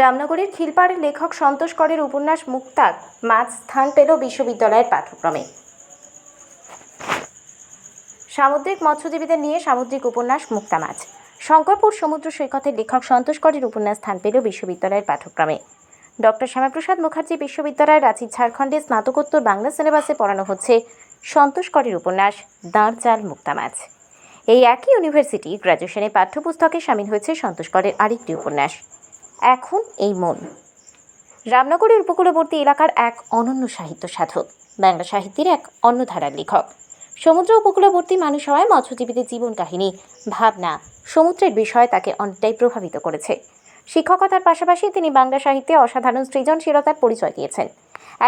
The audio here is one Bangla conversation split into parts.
রামনগরের খিলপাড়ের লেখক সন্তোষ করের উপন্যাস মুক্তার মাছ স্থান পেল বিশ্ববিদ্যালয়ের পাঠ্যক্রমে। সামুদ্রিক মৎস্যজীবীদের নিয়ে সামুদ্রিক উপন্যাস মুক্তা মাছ। শঙ্করপুর সমুদ্র সৈকতের লেখক সন্তোষ করের উপন্যাস স্থান পেল বিশ্ববিদ্যালয়ের পাঠ্যক্রমে। ডক্টর শ্যামাপ্রসাদ মুখার্জি বিশ্ববিদ্যালয়, রাঁচি, ঝাড়খণ্ডে স্নাতকোত্তর বাংলা সিলেবাসে পড়ানো হচ্ছে সন্তোষ করের উপন্যাস দাঁড় জাল মুক্তা মাছ। এই একই ইউনিভার্সিটি গ্র্যাজুয়েশনে পাঠ্যপুস্তকে সামিল হয়েছে সন্তোষ করের আরেকটি উপন্যাস এখন এই মন। রামনগরের উপকূলবর্তী এলাকার এক অনন্য সাহিত্য সাধক, বাংলা সাহিত্যের এক অন্য ধারার লেখক। সমুদ্র উপকূলবর্তী মানুষ হওয়ায় মৎস্যজীবীদের জীবন কাহিনী, ভাবনা, সমুদ্রের বিষয় তাকে অনেকটাই প্রভাবিত করেছে। শিক্ষকতার পাশাপাশি তিনি বাংলা সাহিত্যে অসাধারণ সৃজনশীলতার পরিচয় দিয়েছেন।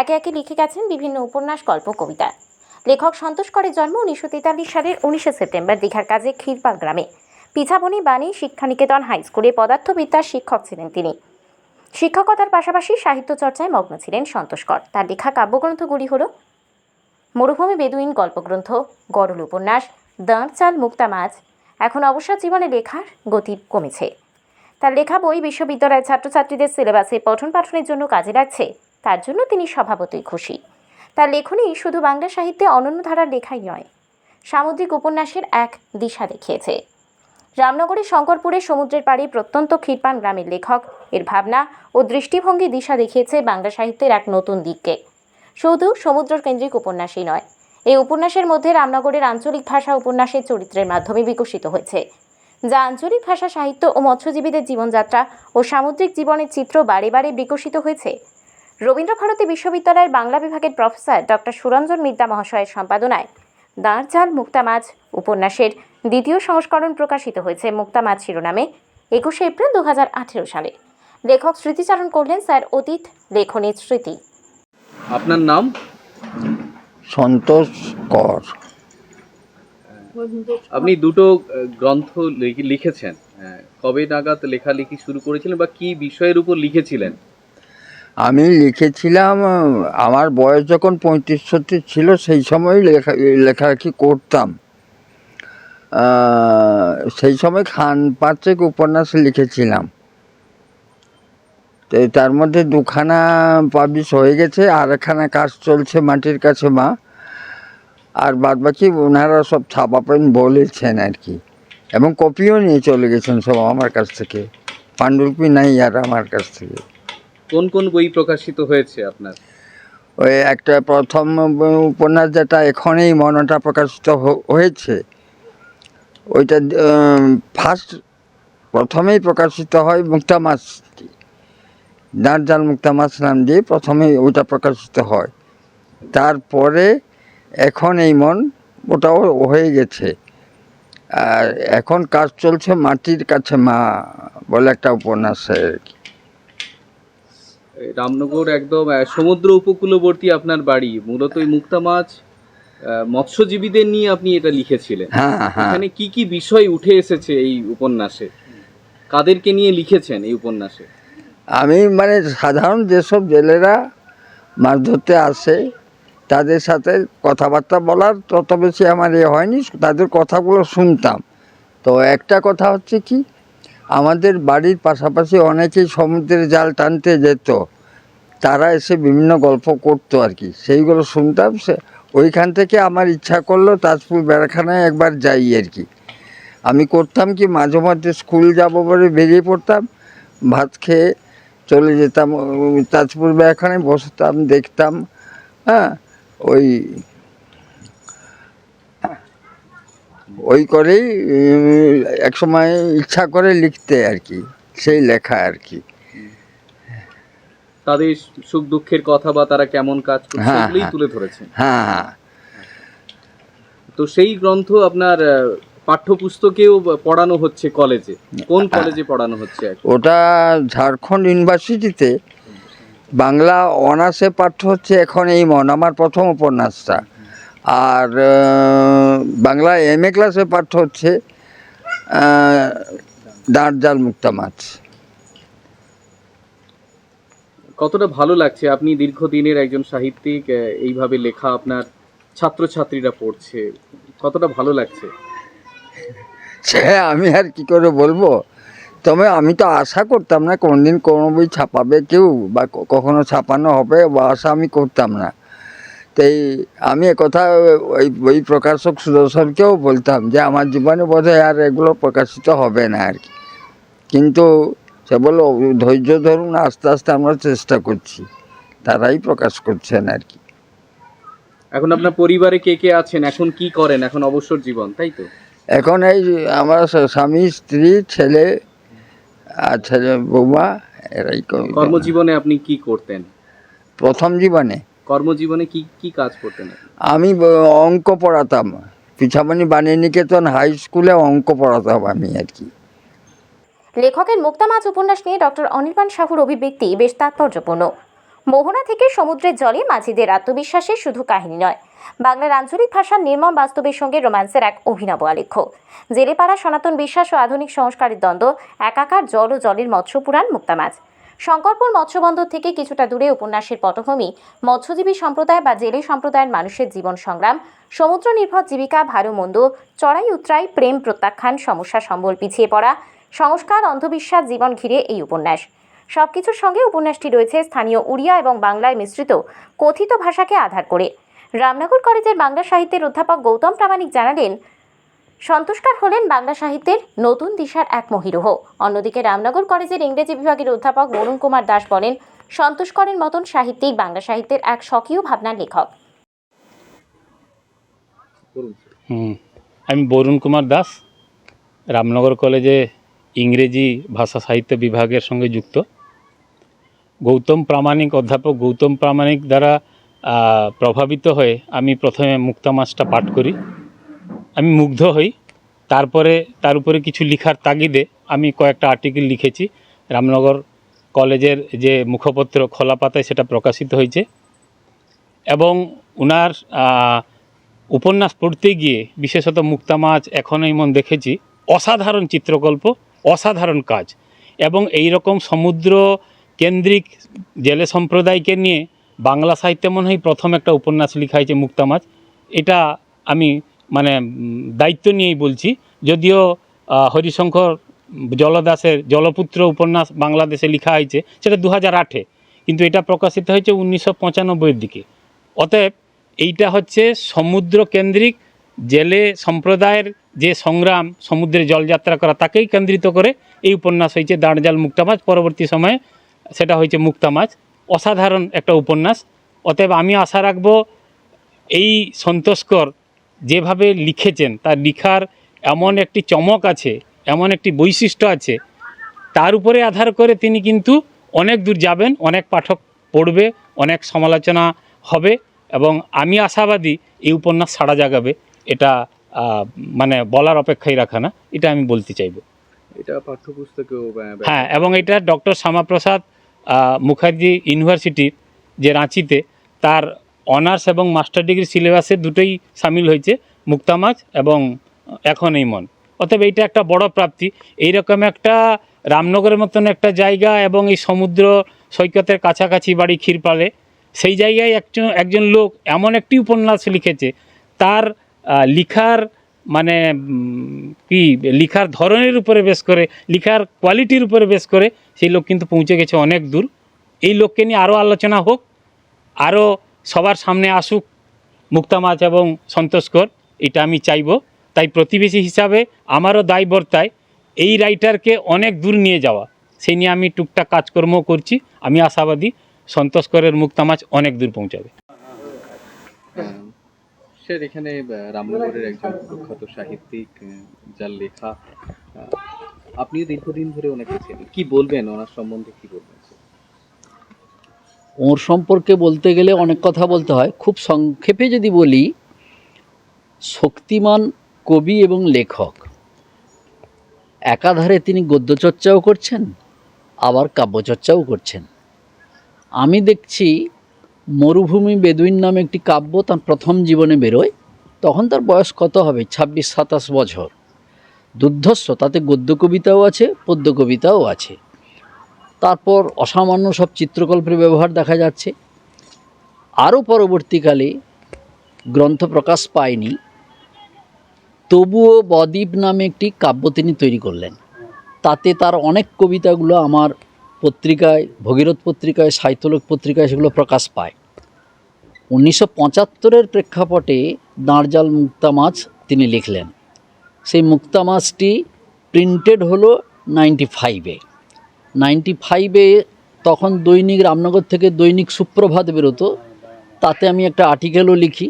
একে একে লিখে গেছেন বিভিন্ন উপন্যাস, গল্প, কবিতা। লেখক সন্তোষ করের জন্ম 1943 সালের 19 সেপ্টেম্বর দীঘার কাছে খিলপাড় গ্রামে। পিছাবনি বাণী শিক্ষানিকেতন হাই স্কুলে পদার্থবিদ্যার শিক্ষক ছিলেন তিনি। শিক্ষকতার পাশাপাশি সাহিত্য চর্চায় মগ্ন ছিলেন সন্তোষ কর। তার লেখা কাব্যগ্রন্থগুলি হল মরুভূমি বেদুইন গল্পগ্রন্থ, গরল উপন্যাস, দাঁড় জাল মুক্তা মাছ। এখন অবসর জীবনে লেখার গতি কমেছে। তার লেখা বই বিশ্ববিদ্যালয়ের ছাত্রছাত্রীদের সিলেবাসে পঠন পাঠনের জন্য কাজে লাগছে, তার জন্য তিনি স্বভাবতই খুশি। তার লেখনী শুধু বাংলা সাহিত্যে অনন্য ধারার লেখাই নয়, সামুদ্রিক উপন্যাসের এক দিশা দেখিয়েছে। রামনগরের শঙ্করপুরের সমুদ্রের পাড়ে প্রত্যন্ত খিলপাড় গ্রামের লেখক এর ভাবনা ও দৃষ্টিভঙ্গি দিশা দেখিয়েছে বাংলা সাহিত্যের এক নতুন দিককে। শুধু সমুদ্র কেন্দ্রিক উপন্যাসই নয়, এই উপন্যাসের মধ্যে রামনগরের আঞ্চলিক ভাষা উপন্যাসের চরিত্রের মাধ্যমে বিকশিত হয়েছে, যা আঞ্চলিক ভাষা সাহিত্য ও মৎস্যজীবীদের জীবনযাত্রা ও সামুদ্রিক জীবনের চিত্র বারে বারে বিকশিত হয়েছে। রবীন্দ্রভারতী বিশ্ববিদ্যালয়ের বাংলা বিভাগের প্রফেসর ডক্টর সুরঞ্জন মিদ্যা মহাশয়ের সম্পাদনায় দাঁড় জাল মুক্তা মাছ উপন্যাসের দ্বিতীয় সংস্করণ প্রকাশিত হয়েছে মুক্তা মাছ শিরোনামে 21 এপ্রিল 2018 সালে। লেখক স্মৃতিচারণ করলেন স্যার অতীত লেখনের স্মৃতি। আপনার নাম? সন্তোষ কর। আপনি দুটো গ্রন্থ লিখেছেন, কবে নাগাদ লেখালেখি শুরু করেছিলেন বা কি বিষয়ের উপর লিখেছিলেন? আমি লিখেছিলাম আমার বয়স যখন 35-36 ছিল, সেই সময় লেখালেখি করতাম। সেই সময় খান পাঁচেক উপন্যাস লিখেছিলাম। তো তার মধ্যে দুখানা পাবলিশ হয়ে গেছে, আর একখানা কাজ চলছে মাটির কাছে মা, আর বাদবাকি ওনারা সব ছাপাবেন বলেছেন আর কি, এবং কপিও নিয়ে চলে গেছেন সব আমার কাছ থেকে। পাণ্ডুলিপি নাই আর আমার কাছ থেকে। কোন কোন বই প্রকাশিত হয়েছে আপনার? ওই একটা প্রথম উপন্যাস যেটা এখন এই মনটা প্রকাশিত হয়েছে, ওইটা প্রথমেই প্রকাশিত হয় মুক্তা মাছ, দাঁড় জাল মুক্তা মাছ নাম দিয়ে প্রথমেই ওইটা প্রকাশিত হয়। তারপরে এখন এই মন, ওটাও হয়ে গেছে। আর এখন কাজ চলছে মাটির কাছে মা বলে একটা উপন্যাস আর কি। রামনগর একদম সমুদ্র উপকূলবর্তী আপনার বাড়ি, মূলত এই মুক্তা মাছ মৎস্যজীবীদের নিয়ে আপনি এটা লিখেছিলেন। হ্যাঁ হ্যাঁ। এখানে কি কি বিষয় উঠে এসেছে এই উপন্যাসে? কাদেরকে নিয়ে লিখেছেন এই উপন্যাসে? আমি মানে সাধারণ যেসব জেলেরা মাছ ধরতে আসে তাদের সাথে কথাবার্তা বলার তত বেশি আমার হয়নি, তাদের কথাগুলো শুনতাম। তো একটা কথা হচ্ছে কি, আমাদের বাড়ির পাশাপাশি অনেকেই সমুদ্রের জাল টানতে যেত, তারা এসে বিভিন্ন গল্প করতো আর কি, সেইগুলো শুনতাম। ওইখান থেকে আমার ইচ্ছা করলো তাজপুর বেড়াখানায় একবার যাই আর কি। আমি করতাম কি, মাঝে মধ্যে স্কুল যাবো বলে বেরিয়ে পড়তাম, ভাত খেয়ে চলে যেতাম তাজপুর বেড়াখানায়, বসতাম, দেখতাম। হ্যাঁ, ওই করেই একসময় ইচ্ছা করে লিখতে আর কি, সেই লেখা আর কি। তাদের সুখ দুঃখের কথা বা তারা কেমন কাজ করছে এগুলোই তুলে ধরেছেন। হ্যাঁ। তো সেই গ্রন্থ আপনার পাঠ্যপুস্তকেও পড়ানো হচ্ছে কলেজে। কোন কলেজে পড়ানো হচ্ছে? ওটা ঝাড়খণ্ড ইউনিভার্সিটিতে বাংলা অনার্সে পাঠ্য হচ্ছে এখন এই মন, আমার প্রথম উপন্যাসটা। আর বাংলা MA ক্লাসে পাঠ্য হচ্ছে দাঁড় জাল মুক্তা মাছ। কতটা ভালো লাগছে, আপনি দীর্ঘদিনের একজন সাহিত্যিক, এইভাবে লেখা আপনার ছাত্রছাত্রীরা পড়ছে, কতটা ভালো লাগছে? সে আমি আর কি করে বলবো, তবে আমি তো আশা করতাম না কোনদিন কোনো বই ছাপাবে কেউ বা কখনো ছাপানো হবে, বা আশা আমি করতাম না। তাই আমি একথা ওই বই প্রকাশক সুদর্শনকেও বলতাম যে আমার জীবনে বোধহয় আর এগুলো প্রকাশিত হবে না আর কি। কিন্তু সে বলল ধৈর্য ধরুন, আস্তে আস্তে আমরা চেষ্টা করছি, তারাই প্রকাশ করছেন আর কি। এখন আপনার পরিবারে কে কে আছেন, এখন কি করেন, এখন অবসর জীবন, তাই তো? এখন এই আমার স্বামী, স্ত্রী, ছেলে আর ছেলে বৌমা, এরাই কর্মজীবনে আপনি কি করতেন? প্রথম জীবনে কর্মজীবনে কি কি কাজ করতেন আপনি? আমি অঙ্ক পড়াতাম, পিছামণি বাণীনিকেতন হাই স্কুলে অঙ্ক পড়াতাম আমি আর কি। লেখকের মুক্তা মাছ উপন্যাস নিয়ে ডক্টর অনির্বাণ সাহুর অভিব্যক্তি বেশ তাৎপর্যপূর্ণ। মোহনা থেকে সমুদ্রের জলে মাঝিদের আত্মবিশ্বাসের শুধু কাহিনী নয়, বাংলার আঞ্চলিক ভাষার নির্মম বাস্তবের সঙ্গে রোম্যান্সের এক অভিনব আলেখ্য। জেলেপাড়া সনাতন বিশ্বাস ও আধুনিক সংস্কারের দ্বন্দ্ব, একাকার জল ও জলের মৎস্যপুরাণ মুক্তা মাছ। শঙ্করপুর মৎস্যবন্দর থেকে কিছুটা দূরে উপন্যাসের পটভূমি মৎস্যজীবী সম্প্রদায় বা জেলে সম্প্রদায়ের মানুষের জীবন সংগ্রাম, সমুদ্র নির্ভর জীবিকা, ভালো মন্দ, চড়াই উতরাই, প্রেম প্রত্যাখ্যান, সমস্যা সম্বল, পিছিয়ে পড়া, সংস্কার, অন্ধবিশ্বাস, জীবন ঘিরে এই উপন্যাস। সবকিছুর সঙ্গে উপন্যাসটি রয়েছে স্থানীয় উড়িয়া এবং বাংলায় মিশ্রিত কথিত ভাষাকে আধার করে। রামনগর কলেজের বাংলা সাহিত্যের অধ্যাপক গৌতম প্রামাণিক জানালেন, সন্তোষকার হলেন বাংলা সাহিত্যের নতুন দিশার এক মহিরুহ। অন্যদিকে রামনগর কলেজের ইংরেজি বিভাগের অধ্যাপক বরুণ কুমার দাস বলেন, সন্তোষকরের মতন সাহিত্যিক বাংলা সাহিত্যের এক স্বকীয় ভাবনার লেখক। আমি বরুণ কুমার দাস, রামনগর কলেজে ইংরেজি ভাষা সাহিত্য বিভাগের সঙ্গে যুক্ত। গৌতম প্রামাণিক, অধ্যাপক গৌতম প্রামাণিক দ্বারা প্রভাবিত হয়ে আমি প্রথমে মুক্তা মাছটা পাঠ করি। আমি মুগ্ধ হই। তারপরে তার উপরে কিছু লেখার তাগিদে আমি কয়েকটা আর্টিকেল লিখেছি। রামনগর কলেজের যে মুখপত্র খোলা পাতায় সেটা প্রকাশিত হয়েছে। এবং ওনার উপন্যাস পড়তে গিয়ে বিশেষত মুক্তা মাছ, এখনই মন দেখেছি, অসাধারণ চিত্রকল্প, অসাধারণ কাজ। এবং এই রকম সমুদ্র কেন্দ্রিক জেলে সম্প্রদায়কে নিয়ে বাংলা সাহিত্যে মনে হয় প্রথম একটা উপন্যাস লেখা হয়েছে মুক্তা মাছ। এটা আমি দায়িত্ব নিয়েই বলছি। যদিও হরিশঙ্কর জলদাসের জলপুত্র উপন্যাস বাংলাদেশে লেখা হয়েছে, সেটা 2008-এ, কিন্তু এটা প্রকাশিত হয়েছে 1995-এর দিকে। অতএব এইটা হচ্ছে সমুদ্র কেন্দ্রিক জেলে সম্প্রদায়ের যে সংগ্রাম, সমুদ্রে জলযাত্রা করা, তাকেই কেন্দ্রিত করে এই উপন্যাস হয়েছে দাঁড়জাল মুক্তা মাছ। পরবর্তী সময়ে সেটা হয়েছে মুক্তা মাছ। অসাধারণ একটা উপন্যাস। অতএব আমি আশা রাখব এই সন্তোষকর যেভাবে লিখেছেন, তার লেখার এমন একটি চমক আছে, এমন একটি বৈশিষ্ট্য আছে, তার উপরে আধার করে তিনি কিন্তু অনেক দূর যাবেন, অনেক পাঠক পড়বে, অনেক সমালোচনা হবে। এবং আমি আশাবাদী এই উপন্যাস সাড়া জাগাবে। এটা বলার অপেক্ষাই রাখা না, এটা আমি বলতে চাইব। এটা পাঠ্যপুস্তকেও হ্যাঁ, এবং এটা ডক্টর শ্যামাপ্রসাদ মুখার্জি ইউনিভার্সিটির যে রাঁচিতে, তার অনার্স এবং মাস্টার ডিগ্রি সিলেবাসে দুটোই সামিল হয়েছে, মুক্তা মাছ এবং এখন এই মন। অতএব এইটা একটা বড় প্রাপ্তি। এইরকম একটা রামনগরের মতন একটা জায়গা এবং এই সমুদ্র সৈকতের কাছাকাছি বাড়ি ক্ষীরপালে, সেই জায়গায় একজন লোক এমন একটি উপন্যাস লিখেছে, তার লিখার লিখার ধরনের উপরে বেশ করে, লিখার কোয়ালিটির উপরে বেশ করে সেই লোক কিন্তু পৌঁছে গেছে অনেক দূর। এই লোককে নিয়ে আরও আলোচনা হোক, আরও সবার সামনে আসুক মুক্তা মাছ এবং সন্তোষকর, এটা আমি চাইব। তাই প্রতিবেশী হিসাবে আমারও দায় বর্তায় এই রাইটারকে অনেক দূর নিয়ে যাওয়া। সেই নিয়ে আমি টুকটাক কাজকর্ম করছি। আমি আশাবাদী সন্তোষকরের মুক্তা মাছ অনেক দূর পৌঁছাবে। স্যার, এখানে রামনগরের একজন প্রখ্যাত সাহিত্যিক, যার লেখা আপনিও দীর্ঘদিন ধরে ওনাকে চেনেন, কি বলবেন ওনার সম্বন্ধে, কি বলবেন? ওর সম্পর্কে বলতে গেলে অনেক কথা বলতে হয়। খুব সংক্ষেপে যদি বলি, শক্তিমান কবি এবং লেখক। একাধারে তিনি গদ্যচর্চাও করছেন, আবার কাব্যচর্চাও করছেন। আমি দেখছি মরুভূমি বেদুইন নামে একটি কাব্য তার প্রথম জীবনে বেরোয়, তখন তার বয়স কত হবে, 26-27 বছর। দুর্ধর্ষ, তাতে গদ্য কবিতাও আছে, পদ্য কবিতাও আছে। তারপর অসামান্য সব চিত্রকল্পের ব্যবহার দেখা যাচ্ছে। আরও পরবর্তীকালে গ্রন্থ প্রকাশ পায়নি, তবুও বদ্বীপ নামে একটি কাব্য তিনি তৈরি করলেন। তাতে তার অনেক কবিতাগুলো আমার পত্রিকায়, ভগীরথ পত্রিকায়, সাহিত্যলোক পত্রিকায় সেগুলো প্রকাশ পায়। 1975-এর প্রেক্ষাপটে দাঁড়জাল মুক্তা মাছ তিনি লিখলেন। সেই মুক্তা মাছটি প্রিন্টেড হলো 95-এ। 95-এ তখন দৈনিক রামনগর থেকে দৈনিক সুপ্রভাত বেরোতো, তাতে আমি একটা আর্টিকেলও লিখি।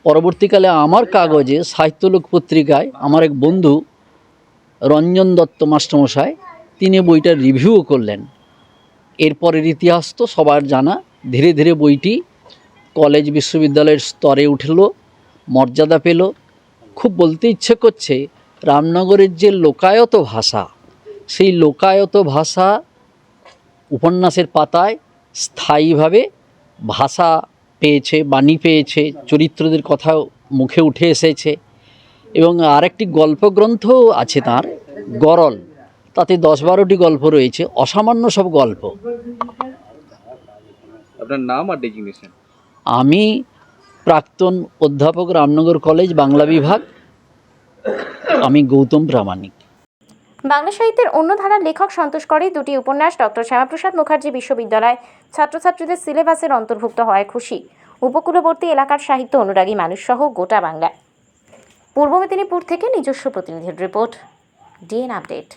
পরবর্তীকালে আমার কাগজে সাহিত্যলোক পত্রিকায় আমার এক বন্ধু রঞ্জন দত্ত মাস্টারমশাই তিনি বইটার রিভিউও করলেন। এরপরের ইতিহাস তো সবার জানা। ধীরে ধীরে বইটি কলেজ বিশ্ববিদ্যালয়ের স্তরে উঠল, মর্যাদা পেল। খুব বলতে ইচ্ছে করছে, রামনগরের যে লোকায়ত ভাষা, সেই লোকায়ত ভাষা উপন্যাসের পাতায় স্থায়ীভাবে ভাষা পেয়েছে, বাণী পেয়েছে, চরিত্রদের কথাও মুখে উঠে এসেছে। এবং আরেকটি গল্পগ্রন্থও আছে তার, গরল, তাতে 10-12টি গল্প রয়েছে, অসামান্য সব গল্প। আপনার নাম আর ডেজিগনেশন? আমি প্রাক্তন অধ্যাপক, রামনগর কলেজ বাংলা বিভাগ। আমি গৌতম প্রামাণিক। বাংলা সাহিত্যের অন্য ধারার লেখক সন্তোষ করে দুটি উপন্যাস ডক্টর শ্যামাপ্রসাদ মুখার্জি বিশ্ববিদ্যালয় ছাত্রছাত্রীদের সিলেবাসের অন্তর্ভুক্ত হওয়ায় খুশি উপকূলবর্তী এলাকার সাহিত্য অনুরাগী মানুষসহ গোটা বাংলা। পূর্ব মেদিনীপুর থেকে নিজস্ব প্রতিনিধির রিপোর্ট, ডিএন আপডেট।